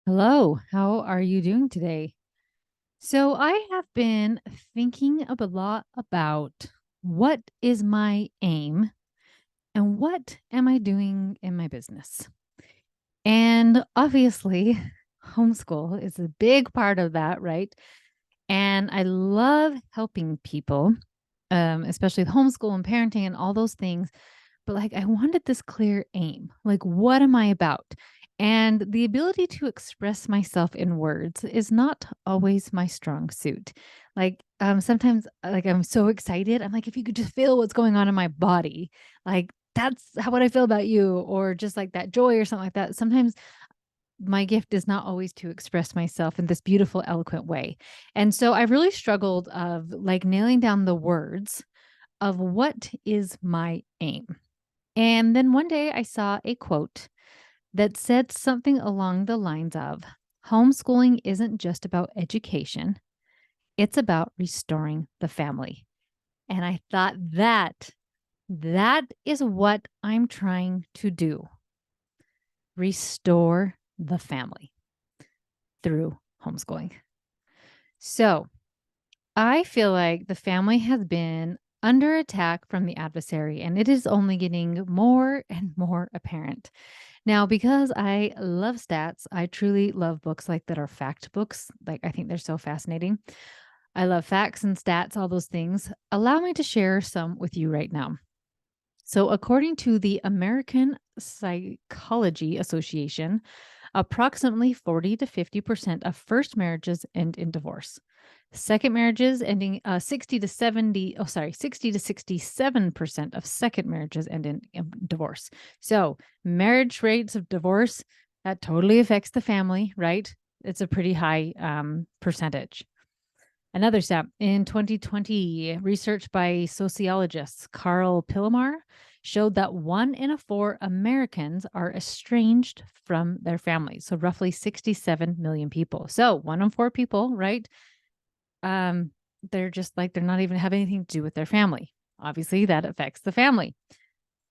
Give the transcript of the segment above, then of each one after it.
Hello, how are you doing today? So, I have been thinking a lot about what is my aim and what am I doing in my business? And obviously, homeschool is a big part of that, right? And I love helping people, especially with homeschool and parenting and all those things. But like, I wanted this clear aim. Like, what am I about? And the ability to express myself in words is not always my strong suit. Sometimes, like, I'm so excited. I'm like, if you could just feel what's going on in my body, like, that's how what I feel about you, or just like that joy or something like that. Sometimes my gift is not always to express myself in this beautiful, eloquent way. And so I've really struggled of like nailing down the words of what is my aim. And then one day I saw a quote that said something along the lines of homeschooling isn't just about education, it's about restoring the family. And I thought that is what I'm trying to do. Restore the family through homeschooling. So, I feel like the family has been under attack from the adversary and it is only getting more and more apparent. Now, because I love stats, I truly love books like that are fact books. Like, I think they're so fascinating. I love facts and stats, all those things. Allow me to share some with you right now. So, according to the American Psychology Association, approximately 40 to 50% of first marriages end in divorce. Second marriages ending 60 to 67% of second marriages end in divorce. So, marriage rates of divorce that totally affects the family, right? It's a pretty high percentage. Another step in 2020, research by sociologists Carl Pillamar showed that 1 in 4 Americans are estranged from their families. So roughly 67 million people. So 1 in 4 people, right? Um, they're just like they're not even have anything to do with their family. Obviously, that affects the family.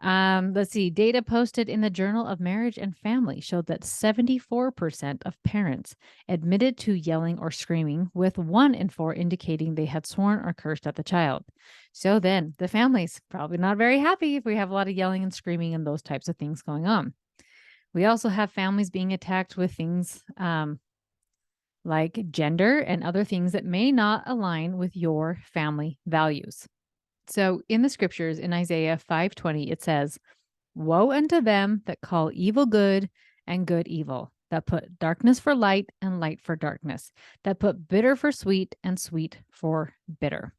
Let's see. Data posted in the Journal of Marriage and Family showed that 74% of parents admitted to yelling or screaming, with 1 in 4 indicating they had sworn or cursed at the child. So then the family's probably not very happy if we have a lot of yelling and screaming and those types of things going on. We also have families being attacked with things like gender and other things that may not align with your family values. So in the scriptures in Isaiah 5:20 it says, "Woe unto them that call evil good and good evil, that put darkness for light and light for darkness, that put bitter for sweet and sweet for bitter."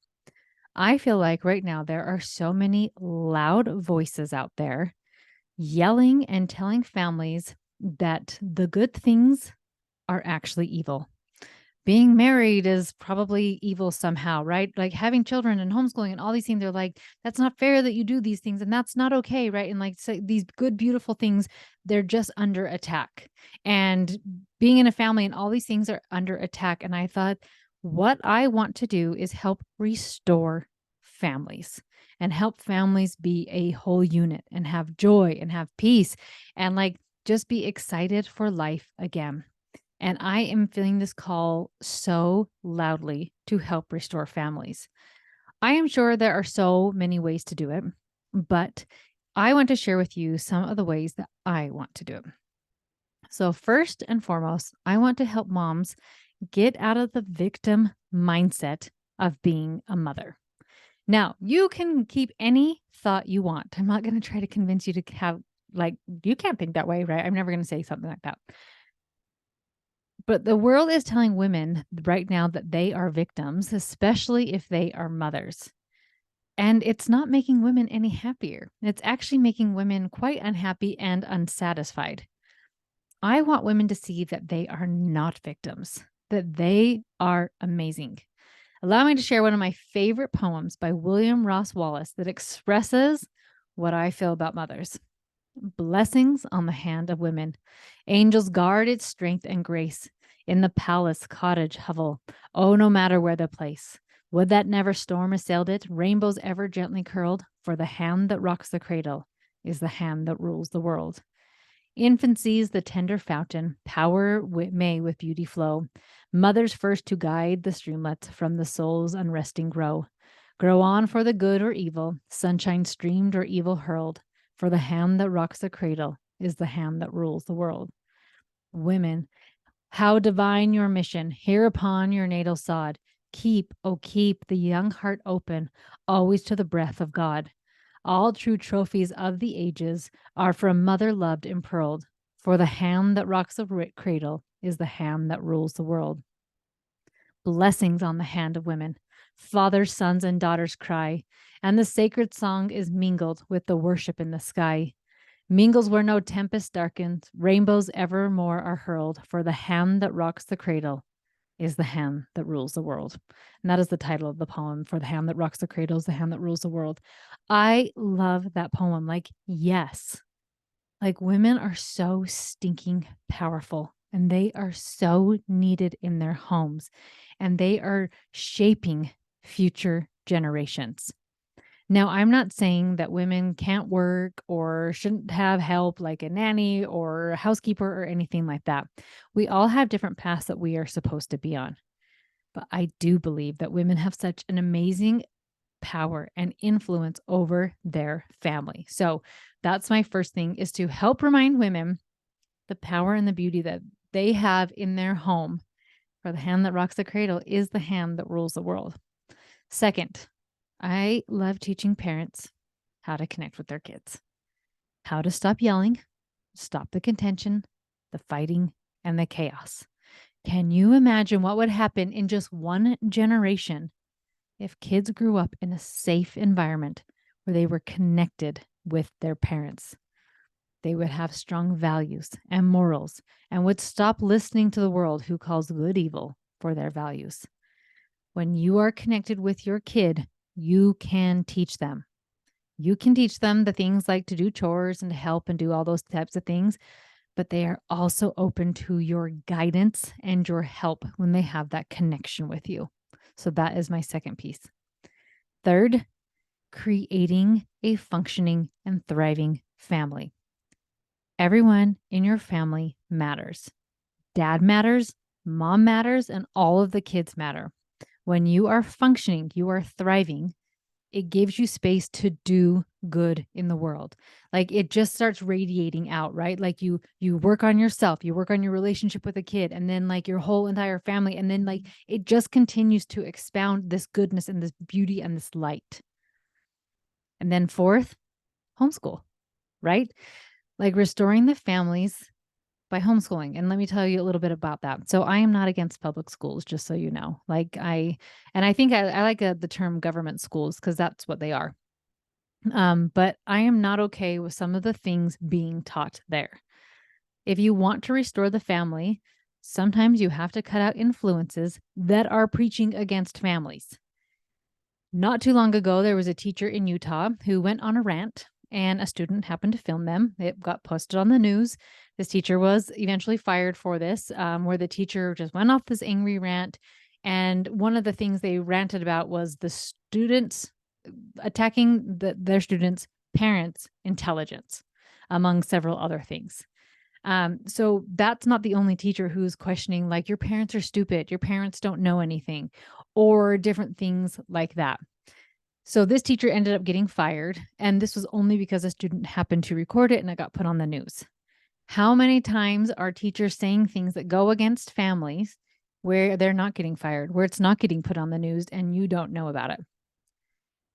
I feel like right now there are so many loud voices out there yelling and telling families that the good things are actually evil. Being married is probably evil somehow, right? Like having children and homeschooling and all these things, they're like, that's not fair that you do these things and that's not okay, right? And like so these good, beautiful things, they're just under attack. And being in a family and all these things are under attack. And I thought, what I want to do is help restore families and help families be a whole unit and have joy and have peace and like just be excited for life again. And I am feeling this call so loudly to help restore families. I am sure there are so many ways to do it, but I want to share with you some of the ways that I want to do it. So, first and foremost, I want to help moms get out of the victim mindset of being a mother. Now, you can keep any thought you want. I'm not going to try to convince you to have, like, you can't think that way, right? I'm never going to say something like that. But the world is telling women right now that they are victims, especially if they are mothers. And it's not making women any happier. It's actually making women quite unhappy and unsatisfied. I want women to see that they are not victims, that they are amazing. Allow me to share one of my favorite poems by William Ross Wallace that expresses what I feel about mothers. Blessings on the hand of women. Angels guard its strength and grace. In the palace, cottage, hovel. Oh, no matter where the place. Would that never storm assailed it, rainbows ever gently curled, for the hand that rocks the cradle is the hand that rules the world. Infancy's the tender fountain, power may with beauty flow. Mothers first to guide the streamlets from the soul's unresting grow. Grow on for the good or evil, sunshine streamed or evil hurled, for the hand that rocks the cradle is the hand that rules the world. Women, how divine your mission, here upon your natal sod. Keep, oh, keep the young heart open, always to the breath of God. All true trophies of the ages are from mother loved impearled, for the hand that rocks the cradle is the hand that rules the world. Blessings on the hand of women, fathers, sons, and daughters cry, and the sacred song is mingled with the worship in the sky. Mingles where no tempest darkens, rainbows evermore are hurled, for the hand that rocks the cradle is the hand that rules the world. And that is the title of the poem, For the Hand That Rocks the Cradle is the Hand That Rules the World. I love that poem. Like, yes, like women are so stinking powerful and they are so needed in their homes and they are shaping future generations. Now, I'm not saying that women can't work or shouldn't have help like a nanny or a housekeeper or anything like that. We all have different paths that we are supposed to be on. But I do believe that women have such an amazing power and influence over their family. So that's my first thing, is to help remind women the power and the beauty that they have in their home. For the hand that rocks the cradle is the hand that rules the world. Second, I love teaching parents how to connect with their kids, how to stop yelling, stop the contention, the fighting, and the chaos. Can you imagine what would happen in just one generation if kids grew up in a safe environment where they were connected with their parents? They would have strong values and morals and would stop listening to the world who calls good evil for their values. When you are connected with your kid, you can teach them. You can teach them the things like to do chores and to help and do all those types of things, but they are also open to your guidance and your help when they have that connection with you. So that is my second piece. Third, creating a functioning and thriving family. Everyone in your family matters. Dad matters, mom matters, and all of the kids matter. When you are functioning, you are thriving, it gives you space to do good in the world. Like it just starts radiating out, right? Like you work on yourself, you work on your relationship with a kid, and then like your whole entire family. And then like it just continues to expound this goodness and this beauty and this light. And then fourth, homeschool, right? Like restoring the families by homeschooling. And let me tell you a little bit about that. So I am not against public schools, just so you know. Like I think I like the term government schools because that's what they are. But I am not okay with some of the things being taught there. If you want to restore the family, sometimes you have to cut out influences that are preaching against families. Not too long ago, there was a teacher in Utah who went on a rant and a student happened to film them. It got posted on the news. This teacher was eventually fired for this, where the teacher just went off this angry rant. And one of the things they ranted about was the students attacking their students' parents' intelligence, among several other things. So that's not the only teacher who's questioning, like, your parents are stupid, your parents don't know anything, or different things like that. So this teacher ended up getting fired, and this was only because a student happened to record it and it got put on the news. How many times are teachers saying things that go against families where they're not getting fired, where it's not getting put on the news and you don't know about it?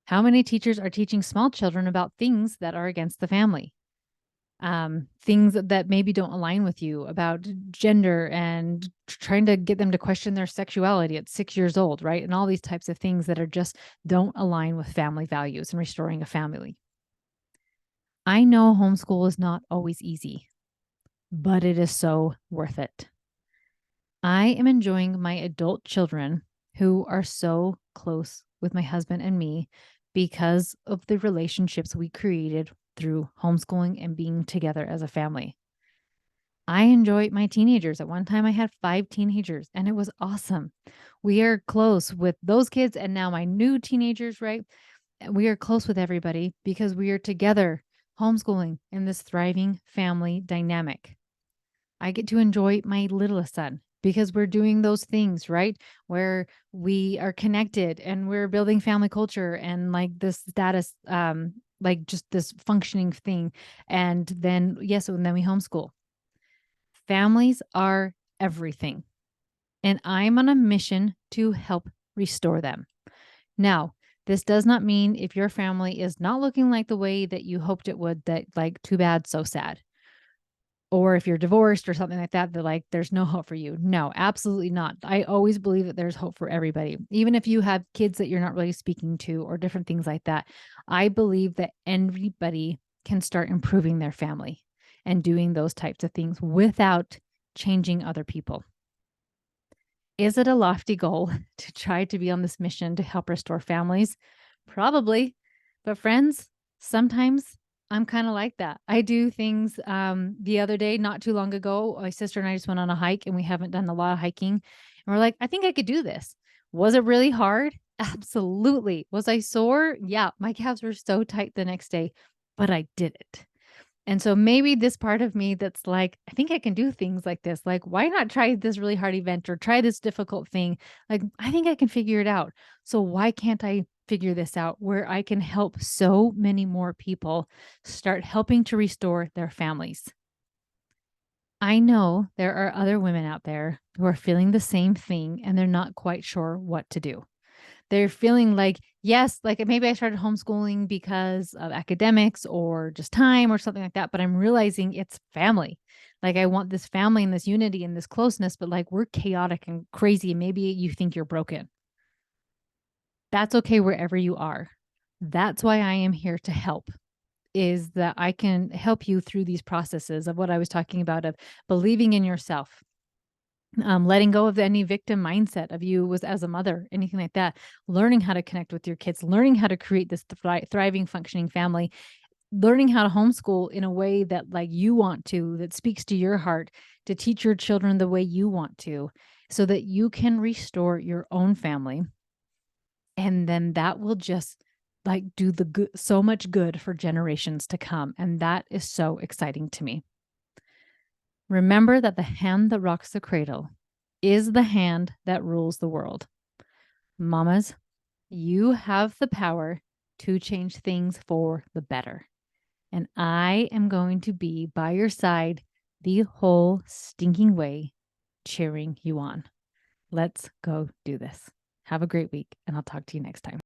How many teachers are teaching small children about things that are against the family? Things that maybe don't align with you, about gender, and trying to get them to question their sexuality at 6 years old, right? And all these types of things that are just don't align with family values and restoring a family. I know homeschool is not always easy, but it is so worth it. I am enjoying my adult children who are so close with my husband and me because of the relationships we created through homeschooling and being together as a family. I enjoy my teenagers. At one time, I had 5 teenagers, and it was awesome. We are close with those kids, and now my new teenagers, right? We are close with everybody because we are together homeschooling in this thriving family dynamic. I get to enjoy my littlest son because we're doing those things, right? Where we are connected and we're building family culture and like this status, like just this functioning thing. And then, yes, and then we homeschool. Families are everything. And I'm on a mission to help restore them. Now, this does not mean if your family is not looking like the way that you hoped it would, that like, too bad, so sad. Or if you're divorced or something like that, they're like, there's no hope for you. No, absolutely not. I always believe that there's hope for everybody. Even if you have kids that you're not really speaking to or different things like that, I believe that everybody can start improving their family and doing those types of things without changing other people. Is it a lofty goal to try to be on this mission to help restore families? Probably. But friends, sometimes I'm kind of like that. I do things the other day, not too long ago, my sister and I just went on a hike and we haven't done a lot of hiking. And we're like, I think I could do this. Was it really hard? Absolutely. Was I sore? Yeah, my calves were so tight the next day, but I did it. And so maybe this part of me that's like, I think I can do things like this. Like, why not try this really hard event or try this difficult thing? Like, I think I can figure it out. So why can't I figure this out where I can help so many more people start helping to restore their families? I know there are other women out there who are feeling the same thing and they're not quite sure what to do. They're feeling like, yes, like maybe I started homeschooling because of academics or just time or something like that, but I'm realizing it's family. Like I want this family and this unity and this closeness, but like we're chaotic and crazy. And maybe you think you're broken. That's okay wherever you are. That's why I am here to help. Is that I can help you through these processes of what I was talking about of believing in yourself, letting go of any victim mindset of you was as a mother, anything like that, learning how to connect with your kids, learning how to create this thriving, functioning family, learning how to homeschool in a way that like you want to, that speaks to your heart, to teach your children the way you want to, so that you can restore your own family. And then that will just like do the good, so much good for generations to come. And that is so exciting to me. Remember that the hand that rocks the cradle is the hand that rules the world. Mamas, you have the power to change things for the better. And I am going to be by your side the whole stinking way, cheering you on. Let's go do this. Have a great week, and I'll talk to you next time.